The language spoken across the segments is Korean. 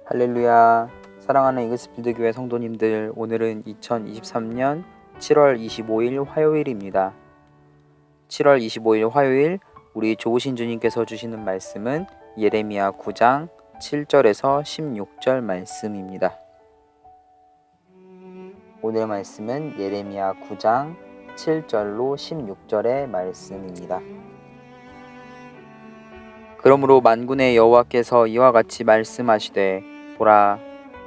할렐루야. 사랑하는 이그스필드 교회 성도님들, 오늘은 2023년 7월 25일 화요일입니다. 7월 25일 화요일 우리 좋으신 주님께서 주시는 말씀은 예레미야 9장 7절에서 16절 말씀입니다. 오늘 말씀은 예레미야 9장 7절로 16절의 말씀입니다. 그러므로 만군의 여호와께서 이와 같이 말씀하시되, 보라,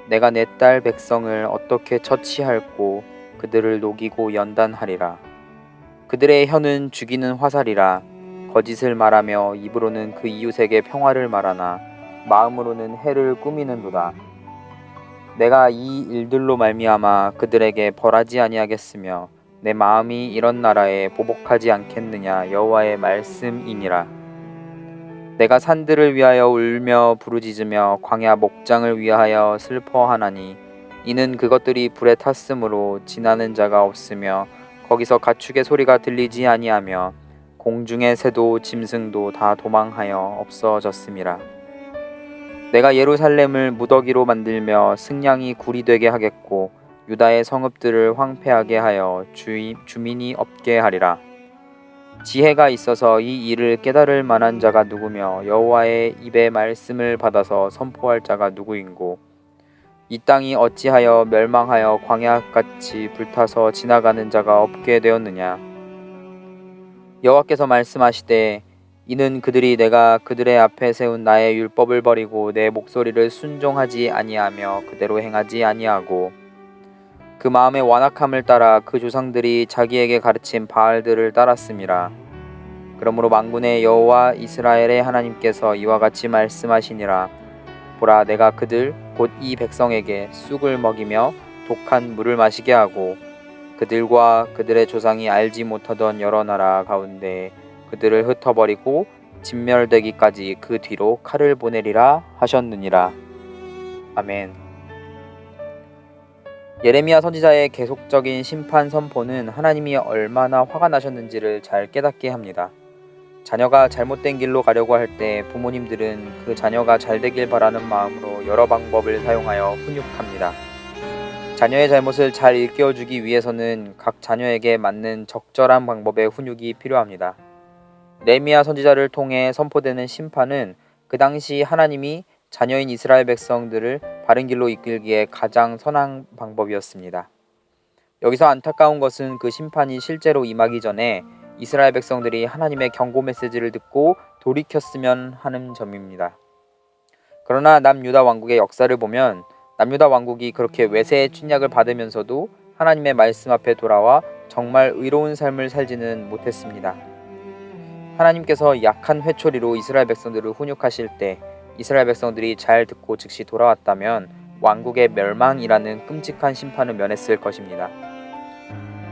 내가 내 딸 백성을 어떻게 처치할꼬 그들을 녹이고 연단하리라. 그들의 혀는 죽이는 화살이라. 거짓을 말하며 입으로는 그 이웃에게 평화를 말하나 마음으로는 해를 꾸미는도다. 내가 이 일들로 말미암아 그들에게 벌하지 아니하겠으며 내 마음이 이런 나라에 보복하지 않겠느냐 여호와의 말씀이니라. 내가 산들을 위하여 울며 부르짖으며 광야 목장을 위하여 슬퍼하나니 이는 그것들이 불에 탔으므로 지나는 자가 없으며 거기서 가축의 소리가 들리지 아니하며 공중의 새도 짐승도 다 도망하여 없어졌음이라. 내가 예루살렘을 무더기로 만들며 승냥이 굴이 되게 하겠고 유다의 성읍들을 황폐하게 하여 주민이 없게 하리라. 지혜가 있어서 이 일을 깨달을 만한 자가 누구며 여호와의 입의 말씀을 받아서 선포할 자가 누구인고, 이 땅이 어찌하여 멸망하여 광야같이 불타서 지나가는 자가 없게 되었느냐. 여호와께서 말씀하시되, 이는 그들이 내가 그들의 앞에 세운 나의 율법을 버리고 내 목소리를 순종하지 아니하며 그대로 행하지 아니하고 그 마음의 완악함을 따라 그 조상들이 자기에게 가르친 바알들을 따랐음이라. 그러므로 만군의 여호와 이스라엘의 하나님께서 이와 같이 말씀하시니라. 보라, 내가 그들 곧 이 백성에게 쑥을 먹이며 독한 물을 마시게 하고 그들과 그들의 조상이 알지 못하던 여러 나라 가운데 그들을 흩어버리고 진멸되기까지 그 뒤로 칼을 보내리라 하셨느니라. 아멘. 예레미야 선지자의 계속적인 심판 선포는 하나님이 얼마나 화가 나셨는지를 잘 깨닫게 합니다. 자녀가 잘못된 길로 가려고 할 때 부모님들은 그 자녀가 잘되길 바라는 마음으로 여러 방법을 사용하여 훈육합니다. 자녀의 잘못을 잘 일깨워주기 위해서는 각 자녀에게 맞는 적절한 방법의 훈육이 필요합니다. 예레미야 선지자를 통해 선포되는 심판은 그 당시 하나님이 자녀인 이스라엘 백성들을 바른 길로 이끌기에 가장 선한 방법이었습니다. 여기서 안타까운 것은 그 심판이 실제로 임하기 전에 이스라엘 백성들이 하나님의 경고 메시지를 듣고 돌이켰으면 하는 점입니다. 그러나 남유다 왕국의 역사를 보면 남유다 왕국이 그렇게 외세의 침략을 받으면서도 하나님의 말씀 앞에 돌아와 정말 의로운 삶을 살지는 못했습니다. 하나님께서 약한 회초리로 이스라엘 백성들을 훈육하실 때 이스라엘 백성들이 잘 듣고 즉시 돌아왔다면 왕국의 멸망이라는 끔찍한 심판을 면했을 것입니다.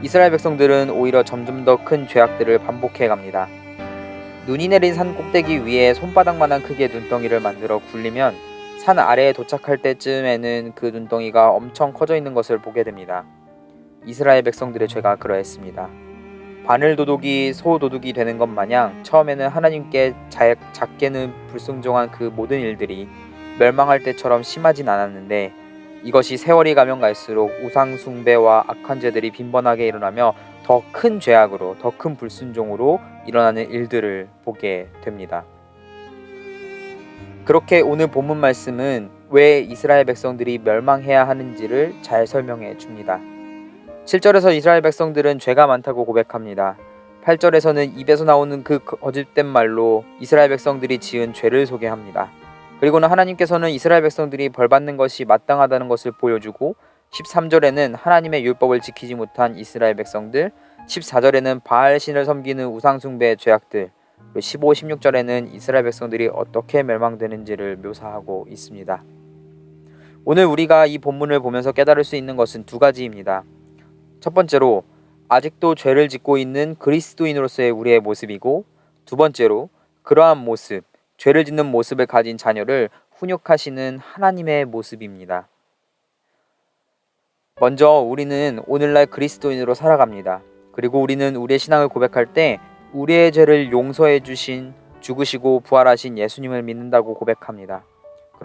이스라엘 백성들은 오히려 점점 더 큰 죄악들을 반복해 갑니다. 눈이 내린 산 꼭대기 위에 손바닥만한 크기의 눈덩이를 만들어 굴리면 산 아래에 도착할 때쯤에는 그 눈덩이가 엄청 커져 있는 것을 보게 됩니다. 이스라엘 백성들의 죄가 그러했습니다. 바늘 도둑이 소 도둑이 되는 것 마냥 처음에는 하나님께 작게는 불순종한 그 모든 일들이 멸망할 때처럼 심하진 않았는데 이것이 세월이 가면 갈수록 우상 숭배와 악한 죄들이 빈번하게 일어나며 더 큰 죄악으로 더 큰 불순종으로 일어나는 일들을 보게 됩니다. 그렇게 오늘 본문 말씀은 왜 이스라엘 백성들이 멸망해야 하는지를 잘 설명해 줍니다. 7절에서 이스라엘 백성들은 죄가 많다고 고백합니다. 8절에서는 입에서 나오는 그 거짓된 말로 이스라엘 백성들이 지은 죄를 소개합니다. 그리고는 하나님께서는 이스라엘 백성들이 벌받는 것이 마땅하다는 것을 보여주고 13절에는 하나님의 율법을 지키지 못한 이스라엘 백성들, 14절에는 바알 신을 섬기는 우상 숭배의 죄악들, 15, 16절에는 이스라엘 백성들이 어떻게 멸망되는지를 묘사하고 있습니다. 오늘 우리가 이 본문을 보면서 깨달을 수 있는 것은 두 가지입니다. 첫 번째로 아직도 죄를 짓고 있는 그리스도인으로서의 우리의 모습이고, 두 번째로 그러한 모습, 죄를 짓는 모습을 가진 자녀를 훈육하시는 하나님의 모습입니다. 먼저 우리는 오늘날 그리스도인으로 살아갑니다. 그리고 우리는 우리의 신앙을 고백할 때 우리의 죄를 용서해 주신, 죽으시고 부활하신 예수님을 믿는다고 고백합니다.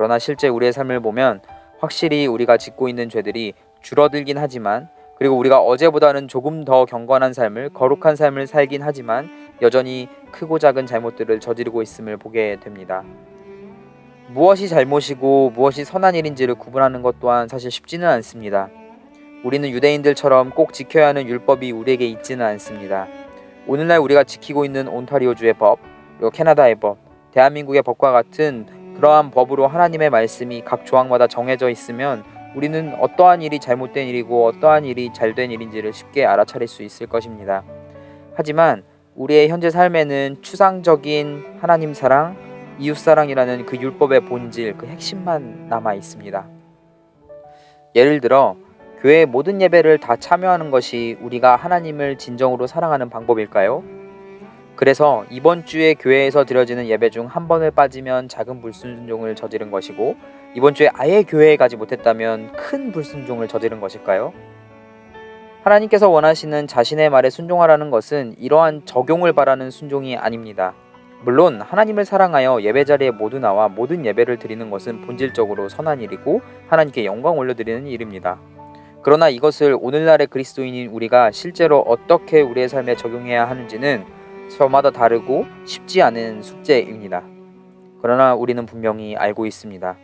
그러나 실제 우리의 삶을 보면 확실히 우리가 짓고 있는 죄들이 줄어들긴 하지만, 그리고 우리가 어제보다는 조금 더 경건한 삶을, 거룩한 삶을 살긴 하지만 여전히 크고 작은 잘못들을 저지르고 있음을 보게 됩니다. 무엇이 잘못이고 무엇이 선한 일인지를 구분하는 것 또한 사실 쉽지는 않습니다. 우리는 유대인들처럼 꼭 지켜야 하는 율법이 우리에게 있지는 않습니다. 오늘날 우리가 지키고 있는 온타리오주의 법, 그리고 캐나다의 법, 대한민국의 법과 같은 그러한 법으로 하나님의 말씀이 각 조항마다 정해져 있으면 우리는 어떠한 일이 잘못된 일이고 어떠한 일이 잘된 일인지를 쉽게 알아차릴 수 있을 것입니다. 하지만 우리의 현재 삶에는 추상적인 하나님 사랑, 이웃 사랑이라는 그 율법의 본질, 그 핵심만 남아 있습니다. 예를 들어 교회의 모든 예배를 다 참여하는 것이 우리가 하나님을 진정으로 사랑하는 방법일까요? 그래서 이번 주에 교회에서 드려지는 예배 중 한 번을 빠지면 작은 불순종을 저지른 것이고, 이번 주에 아예 교회에 가지 못했다면 큰 불순종을 저지른 것일까요? 하나님께서 원하시는 자신의 말에 순종하라는 것은 이러한 적용을 바라는 순종이 아닙니다. 물론 하나님을 사랑하여 예배 자리에 모두 나와 모든 예배를 드리는 것은 본질적으로 선한 일이고 하나님께 영광 올려드리는 일입니다. 그러나 이것을 오늘날의 그리스도인인 우리가 실제로 어떻게 우리의 삶에 적용해야 하는지는 저마다 다르고 쉽지 않은 숙제입니다. 그러나 우리는 분명히 알고 있습니다.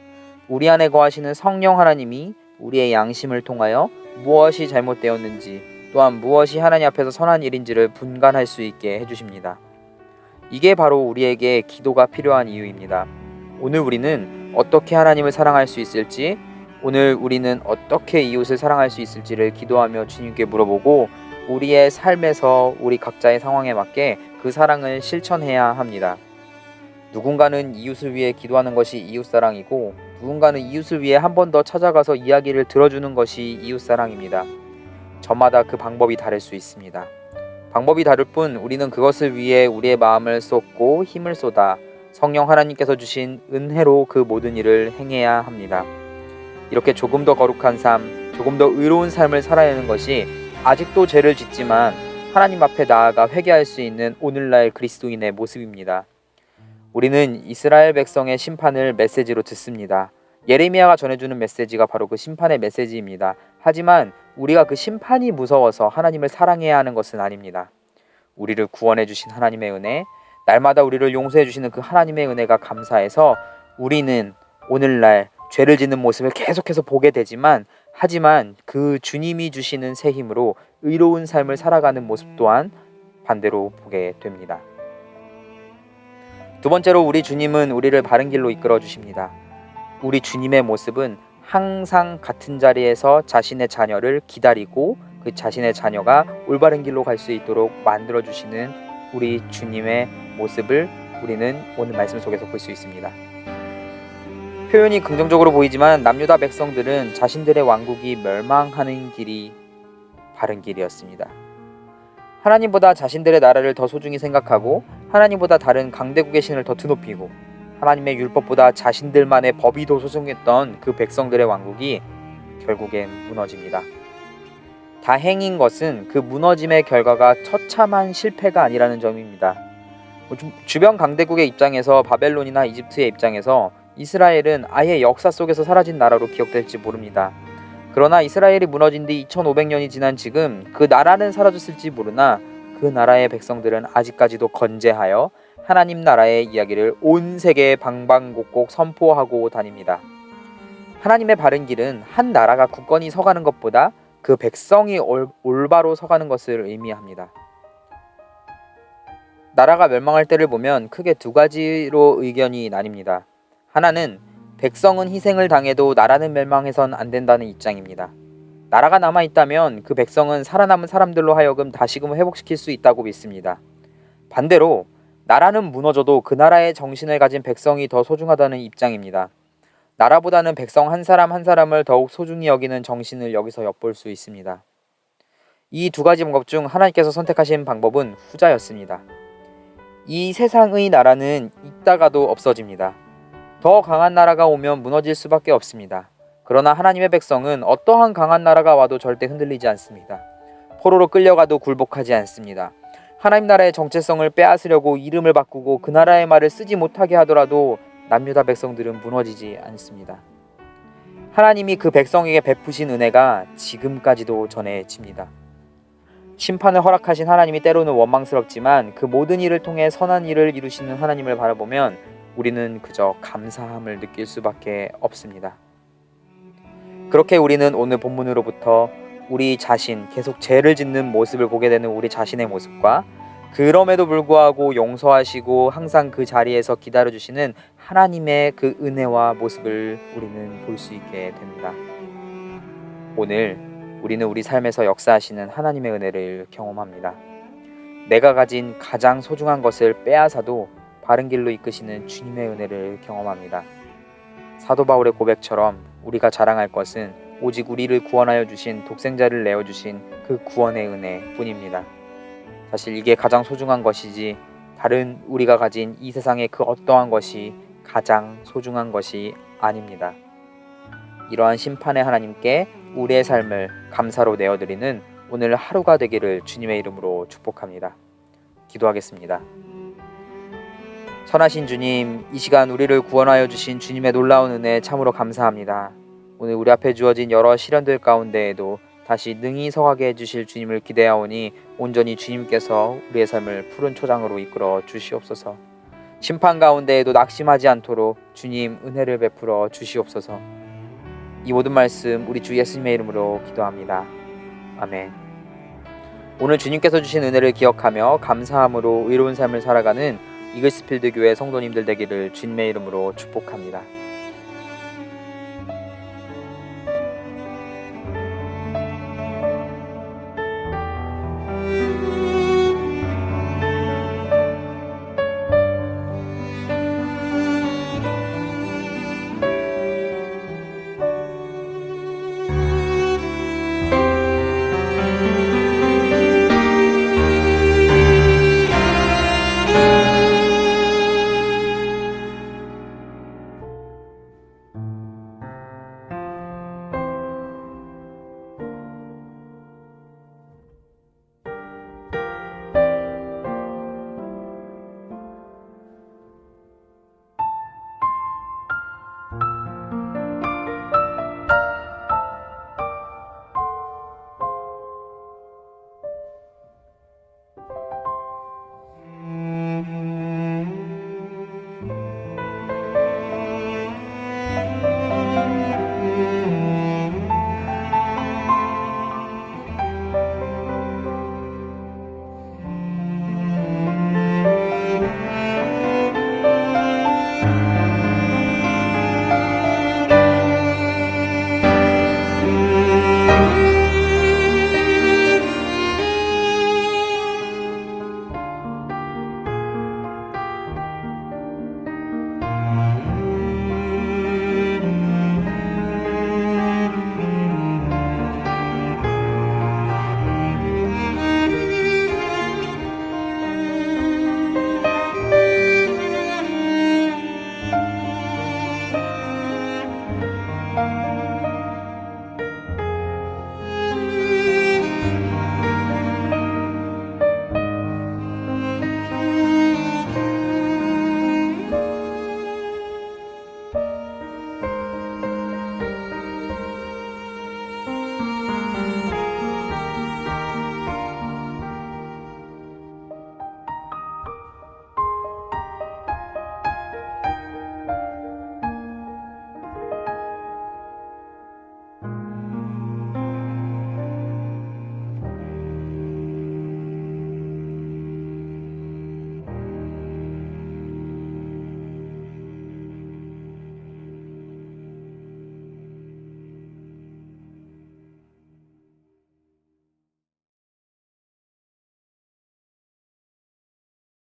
우리 안에 거하시는 성령 하나님이 우리의 양심을 통하여 무엇이 잘못되었는지, 또한 무엇이 하나님 앞에서 선한 일인지를 분간할 수 있게 해주십니다. 이게 바로 우리에게 기도가 필요한 이유입니다. 오늘 우리는 어떻게 하나님을 사랑할 수 있을지, 오늘 우리는 어떻게 이웃을 사랑할 수 있을지를 기도하며 주님께 물어보고 우리의 삶에서 우리 각자의 상황에 맞게 그 사랑을 실천해야 합니다. 누군가는 이웃을 위해 기도하는 것이 이웃사랑이고, 누군가는 이웃을 위해 한 번 더 찾아가서 이야기를 들어주는 것이 이웃사랑입니다. 저마다 그 방법이 다를 수 있습니다. 방법이 다를 뿐 우리는 그것을 위해 우리의 마음을 쏟고 힘을 쏟아 성령 하나님께서 주신 은혜로 그 모든 일을 행해야 합니다. 이렇게 조금 더 거룩한 삶, 조금 더 의로운 삶을 살아내는 것이 아직도 죄를 짓지만 하나님 앞에 나아가 회개할 수 있는 오늘날 그리스도인의 모습입니다. 우리는 이스라엘 백성의 심판을 메시지로 듣습니다. 예레미야가 전해주는 메시지가 바로 그 심판의 메시지입니다. 하지만 우리가 그 심판이 무서워서 하나님을 사랑해야 하는 것은 아닙니다. 우리를 구원해 주신 하나님의 은혜, 날마다 우리를 용서해 주시는 그 하나님의 은혜가 감사해서 우리는 오늘날 죄를 짓는 모습을 계속해서 보게 되지만, 하지만 그 주님이 주시는 새 힘으로 의로운 삶을 살아가는 모습 또한 반대로 보게 됩니다. 두 번째로 우리 주님은 우리를 바른 길로 이끌어 주십니다. 우리 주님의 모습은 항상 같은 자리에서 자신의 자녀를 기다리고 그 자신의 자녀가 올바른 길로 갈 수 있도록 만들어 주시는 우리 주님의 모습을 우리는 오늘 말씀 속에서 볼 수 있습니다. 표현이 긍정적으로 보이지만 남유다 백성들은 자신들의 왕국이 멸망하는 길이 바른 길이었습니다. 하나님보다 자신들의 나라를 더 소중히 생각하고 하나님보다 다른 강대국의 신을 더 드높이고 하나님의 율법보다 자신들만의 법이 더 소중했던 그 백성들의 왕국이 결국엔 무너집니다. 다행인 것은 그 무너짐의 결과가 처참한 실패가 아니라는 점입니다. 주변 강대국의 입장에서, 바벨론이나 이집트의 입장에서 이스라엘은 아예 역사 속에서 사라진 나라로 기억될지 모릅니다. 그러나 이스라엘이 무너진 뒤 2500년이 지난 지금 그 나라는 사라졌을지 모르나 그 나라의 백성들은 아직까지도 건재하여 하나님 나라의 이야기를 온 세계에 방방곡곡 선포하고 다닙니다. 하나님의 바른 길은 한 나라가 굳건히 서가는 것보다 그 백성이 올바로 서가는 것을 의미합니다. 나라가 멸망할 때를 보면 크게 두 가지로 의견이 나뉩니다. 하나는 백성은 희생을 당해도 나라는 멸망해선 안 된다는 입장입니다. 나라가 남아있다면 그 백성은 살아남은 사람들로 하여금 다시금 회복시킬 수 있다고 믿습니다. 반대로 나라는 무너져도 그 나라의 정신을 가진 백성이 더 소중하다는 입장입니다. 나라보다는 백성 한 사람 한 사람을 더욱 소중히 여기는 정신을 여기서 엿볼 수 있습니다. 이 두 가지 방법 중 하나님께서 선택하신 방법은 후자였습니다. 이 세상의 나라는 있다가도 없어집니다. 더 강한 나라가 오면 무너질 수밖에 없습니다. 그러나 하나님의 백성은 어떠한 강한 나라가 와도 절대 흔들리지 않습니다. 포로로 끌려가도 굴복하지 않습니다. 하나님 나라의 정체성을 빼앗으려고 이름을 바꾸고 그 나라의 말을 쓰지 못하게 하더라도 남유다 백성들은 무너지지 않습니다. 하나님이 그 백성에게 베푸신 은혜가 지금까지도 전해집니다. 심판을 허락하신 하나님이 때로는 원망스럽지만 그 모든 일을 통해 선한 일을 이루시는 하나님을 바라보면 우리는 그저 감사함을 느낄 수밖에 없습니다. 그렇게 우리는 오늘 본문으로부터 우리 자신, 계속 죄를 짓는 모습을 보게 되는 우리 자신의 모습과 그럼에도 불구하고 용서하시고 항상 그 자리에서 기다려주시는 하나님의 그 은혜와 모습을 우리는 볼 수 있게 됩니다. 오늘 우리는 우리 삶에서 역사하시는 하나님의 은혜를 경험합니다. 내가 가진 가장 소중한 것을 빼앗아도 바른 길로 이끄시는 주님의 은혜를 경험합니다. 사도 바울의 고백처럼 우리가 자랑할 것은 오직 우리를 구원하여 주신 독생자를 내어주신 그 구원의 은혜뿐입니다. 사실 이게 가장 소중한 것이지 다른 우리가 가진 이 세상의 그 어떠한 것이 가장 소중한 것이 아닙니다. 이러한 심판의 하나님께 우리의 삶을 감사로 내어드리는 오늘 하루가 되기를 주님의 이름으로 축복합니다. 기도하겠습니다. 선하신 주님, 이 시간 우리를 구원하여 주신 주님의 놀라운 은혜 참으로 감사합니다. 오늘 우리 앞에 주어진 여러 시련들 가운데에도 다시 능히 서가게 해주실 주님을 기대하오니 온전히 주님께서 우리의 삶을 푸른 초장으로 이끌어 주시옵소서. 심판 가운데에도 낙심하지 않도록 주님 은혜를 베풀어 주시옵소서. 이 모든 말씀 우리 주 예수님의 이름으로 기도합니다. 아멘. 오늘 주님께서 주신 은혜를 기억하며 감사함으로 의로운 삶을 살아가는 이글스필드 교회 성도님들 되기를 주님의 이름으로 축복합니다.